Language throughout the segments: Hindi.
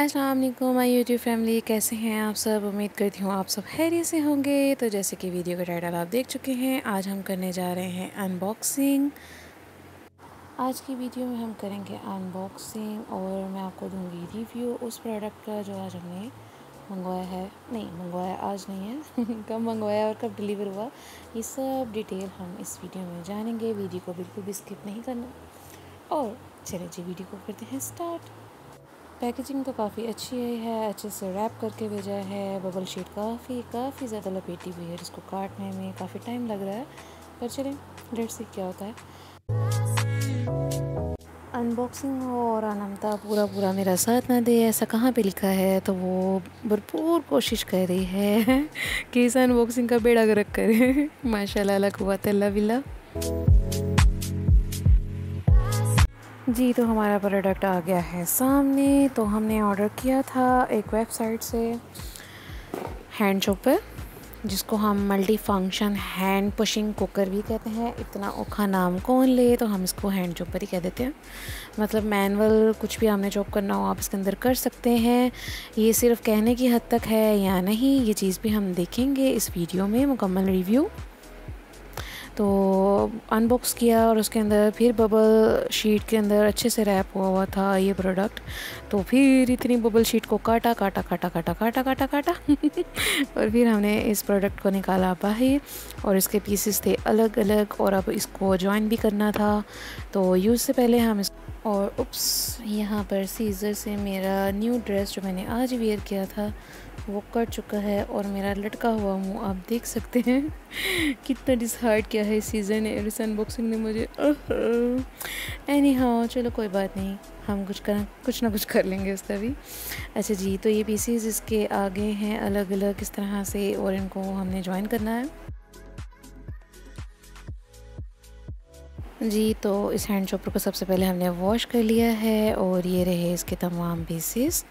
अस्सलाम वालेकुम माय यूट्यूब फैमिली, कैसे हैं आप सब। उम्मीद करती हूँ आप सब खैरियत से होंगे। तो जैसे कि वीडियो का टाइटल आप देख चुके हैं, आज हम करने जा रहे हैं अनबॉक्सिंग। आज की वीडियो में हम करेंगे अनबॉक्सिंग और मैं आपको दूंगी रिव्यू उस प्रोडक्ट का जो आज हमने मंगवाया है। नहीं मंगवाया आज नहीं है कब मंगवाया और कब डिलीवर हुआ, ये सब डिटेल हम इस वीडियो में जानेंगे। वीडियो को बिल्कुल भी स्किप नहीं करना। और चलिए जी वीडियो को करते हैं स्टार्ट। पैकेजिंग तो काफ़ी अच्छी है, अच्छे से रैप करके भेजा है। बबल शीट काफ़ी ज़्यादा लपेटी हुई है, जिसको काटने में काफ़ी टाइम लग रहा है, पर चलें लेट्स सी क्या होता है। अनबॉक्सिंग हो और अनमता पूरा मेरा साथ ना दे, ऐसा कहाँ पे लिखा है। तो वो भरपूर कोशिश कर रही है कि इस अनबॉक्सिंग का बेड़ा गर्क करे माशाल्लाह ला कुव्वत इल्ला बिल्लाह। जी तो हमारा प्रोडक्ट आ गया है सामने। तो हमने ऑर्डर किया था एक वेबसाइट से हैंड चॉपर, जिसको हम multi function hand pushing cooker भी कहते हैं। इतना औखा नाम कौन ले, तो हम इसको हैंड चॉपर ही कह देते हैं। मतलब मैनुअल कुछ भी हमने चॉप करना हो आप इसके अंदर कर सकते हैं। ये सिर्फ कहने की हद तक है या नहीं, ये चीज़ भी हम देखेंगे इस वीडियो में मुकम्मल रिव्यू। तो अनबॉक्स किया और उसके अंदर फिर बबल शीट के अंदर अच्छे से रैप हुआ था ये प्रोडक्ट। तो फिर इतनी बबल शीट को काटा और फिर हमने इस प्रोडक्ट को निकाला बाहर और इसके पीसेस थे अलग अलग और अब इसको जॉइन भी करना था। तो यूज़ से पहले हम इस और उप्स, यहाँ पर सीज़र से मेरा न्यू ड्रेस जो मैंने आज वेयर किया था वो कट चुका है और मेरा लटका हुआ मुंह आप देख सकते हैं कितना डिसहार्ट किया है इस सीज़न ने और इस अनबॉक्सिंग ने मुझे। एनी हाउ चलो कोई बात नहीं, हम कुछ ना कुछ कर लेंगे उसका भी। अच्छा जी, तो ये पीसीज इसके आगे हैं अलग अलग इस तरह से और इनको हमने ज्वाइन करना है जी। तो इस हैंड चॉपर को सबसे पहले हमने वॉश कर लिया है और ये रहे इसके तमाम पीसेस।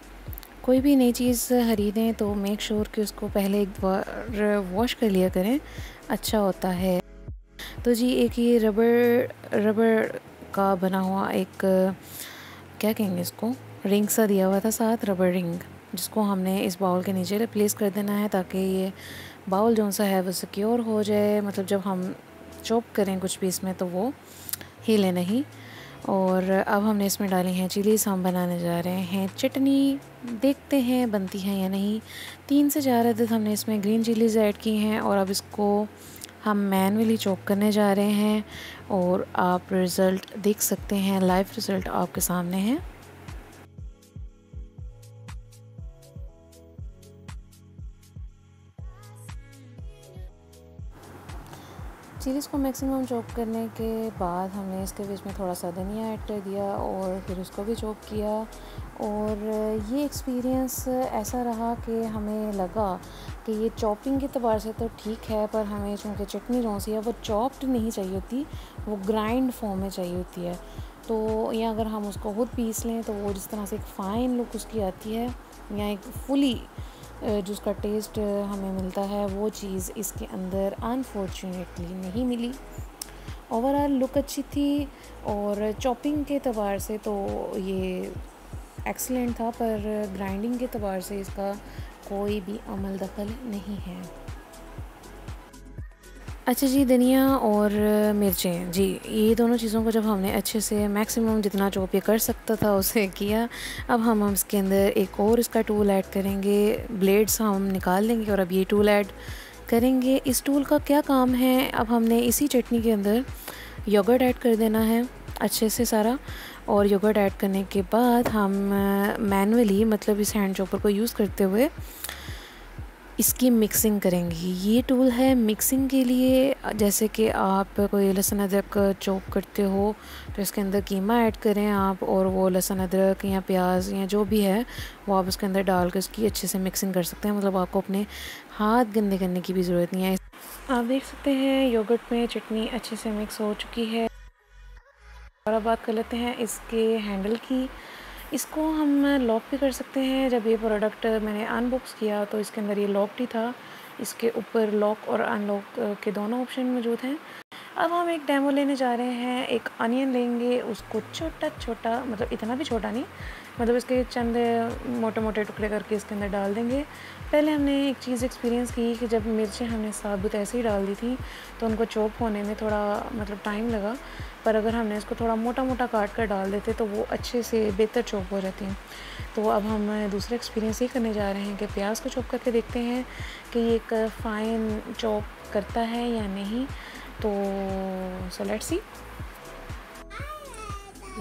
कोई भी नई चीज़ ख़रीदें तो मेक श्योर कि उसको पहले एक बार वॉश कर लिया करें, अच्छा होता है। तो जी एक ये रबर का बना हुआ एक क्या कहेंगे इसको, रिंग सा दिया हुआ था साथ, रबर रिंग, जिसको हमने इस बाउल के नीचे प्लेस कर देना है ताकि ये बाउल जो सा है वो सिक्योर हो जाए। मतलब जब हम चॉप करें कुछ भी इसमें तो वो हिले नहीं। और अब हमने इसमें डाली हैं चिलीज़। हम बनाने जा रहे हैं चटनी, देखते हैं बनती है या नहीं। 3 से 4 अदद हमने इसमें ग्रीन चिलीज़ ऐड की हैं और अब इसको हम मैनुअली चॉप करने जा रहे हैं और आप रिज़ल्ट देख सकते हैं, लाइव रिज़ल्ट आपके सामने है। चिलीज़ को मैक्सिमम चॉप करने के बाद हमने इसके बीच में थोड़ा सा धनिया ऐड कर दिया और फिर उसको भी चॉप किया। और ये एक्सपीरियंस ऐसा रहा कि हमें लगा कि ये चॉपिंग के एतबार से तो ठीक है, पर हमें चूँकि चटनी जो सी है वो चॉप्ड नहीं चाहिए होती, वो ग्राइंड फॉर्म में चाहिए होती है। तो या अगर हम उसको खुद पीस लें तो वो जिस तरह से एक फ़ाइन लुक उसकी आती है या एक फुली जो उसका टेस्ट हमें मिलता है, वो चीज़ इसके अंदर अनफॉर्चुनेटली नहीं मिली। ओवरऑल लुक अच्छी थी और चॉपिंग के एतबार से तो ये एक्सीलेंट था, पर ग्राइंडिंग के एतबार से इसका कोई भी अमल दखल नहीं है। अच्छा जी, धनिया और मिर्चें जी, ये दोनों चीज़ों को जब हमने अच्छे से मैक्सिमम जितना चॉप ये कर सकता था उसे किया। अब हम इसके अंदर एक और इसका टूल ऐड करेंगे, ब्लेड्स हम निकाल देंगे और अब ये टूल ऐड करेंगे। इस टूल का क्या काम है, अब हमने इसी चटनी के अंदर योगर्ट ऐड कर देना है अच्छे से सारा। और योगर्ट ऐड करने के बाद हम मैनुअली मतलब इस हैंड चॉपर को यूज़ करते हुए इसकी मिक्सिंग करेंगे। ये टूल है मिक्सिंग के लिए। जैसे कि आप कोई लहसुन अदरक चॉप करते हो तो इसके अंदर कीमा ऐड करें आप, और वो लहसुन अदरक या प्याज या जो भी है वो आप उसके अंदर डाल कर इसकी अच्छे से मिक्सिंग कर सकते हैं। मतलब आपको अपने हाथ गंदे करने की भी ज़रूरत नहीं है। आप देख सकते हैं योगर्ट में चटनी अच्छे से मिक्स हो चुकी है। और अब बात कर लेते हैं इसके हैंडल की। इसको हम लॉक भी कर सकते हैं। जब ये प्रोडक्ट मैंने अनबॉक्स किया तो इसके अंदर ये लॉक्ड ही था। इसके ऊपर लॉक और अनलॉक के दोनों ऑप्शन मौजूद हैं। अब हम एक डेमो लेने जा रहे हैं। एक अनियन लेंगे, उसको छोटा छोटा, मतलब इतना भी छोटा नहीं, मतलब इसके चंद मोटे मोटे टुकड़े करके इसके अंदर डाल देंगे। पहले हमने एक चीज़ एक्सपीरियंस की कि जब मिर्चें हमने साबुत ऐसे ही डाल दी थी तो उनको चॉप होने में थोड़ा मतलब टाइम लगा, पर अगर हमने इसको थोड़ा मोटा मोटा काट कर डाल देते तो वो अच्छे से बेहतर चॉप हो जाती हैं। तो अब हम दूसरा एक्सपीरियंस ये करने जा रहे हैं कि प्याज को चॉप करके देखते हैं कि ये एक फ़ाइन चॉप करता है या नहीं। तो so let's see.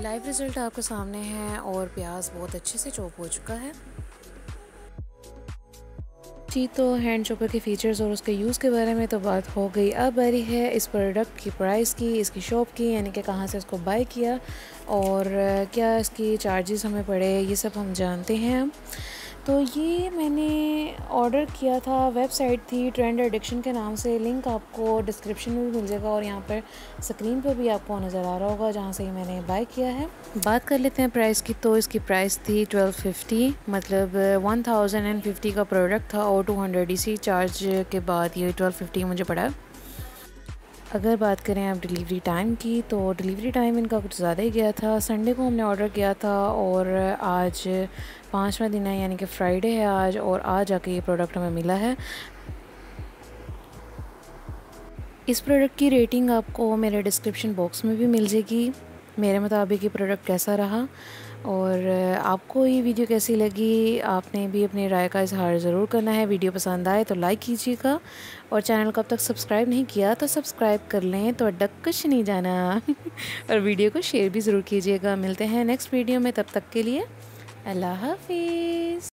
Live result आपके सामने है और प्याज बहुत अच्छे से चॉप हो चुका है जी। तो हैंड चॉपर के फ़ीचर्स और उसके यूज़ के बारे में तो बात हो गई। अब बारी है इस प्रोडक्ट की प्राइस की, इसकी शॉप की, यानी कि कहाँ से इसको बाय किया और क्या इसकी चार्जेस हमें पड़े, ये सब हम जानते हैं। तो ये मैंने ऑर्डर किया था, वेबसाइट थी ट्रेंड एडिक्शन के नाम से, लिंक आपको डिस्क्रिप्शन में भी मिल जाएगा और यहाँ पर स्क्रीन पर भी आपको नज़र आ रहा होगा जहाँ से मैंने बाय किया है। बात कर लेते हैं प्राइस की। तो इसकी प्राइस थी 1250, मतलब 1050 का प्रोडक्ट था और 200 DC चार्ज के बाद ये 1250 मुझे पड़ा। अगर बात करें अब डिलीवरी टाइम की, तो डिलीवरी टाइम इनका कुछ ज़्यादा ही गया था। संडे को हमने ऑर्डर किया था और आज 5वां दिन है, यानी कि फ्राइडे है आज, और आज आके ये प्रोडक्ट हमें मिला है। इस प्रोडक्ट की रेटिंग आपको मेरे डिस्क्रिप्शन बॉक्स में भी मिल जाएगी। मेरे मुताबिक ये प्रोडक्ट कैसा रहा और आपको ये वीडियो कैसी लगी, आपने भी अपनी राय का इजहार ज़रूर करना है। वीडियो पसंद आए तो लाइक कीजिएगा और चैनल को अब तक सब्सक्राइब नहीं किया तो सब्सक्राइब कर लें, तो अड्डा कुछ नहीं जाना और वीडियो को शेयर भी ज़रूर कीजिएगा। मिलते हैं नेक्स्ट वीडियो में, तब तक के लिए अल्लाह हाफिज़।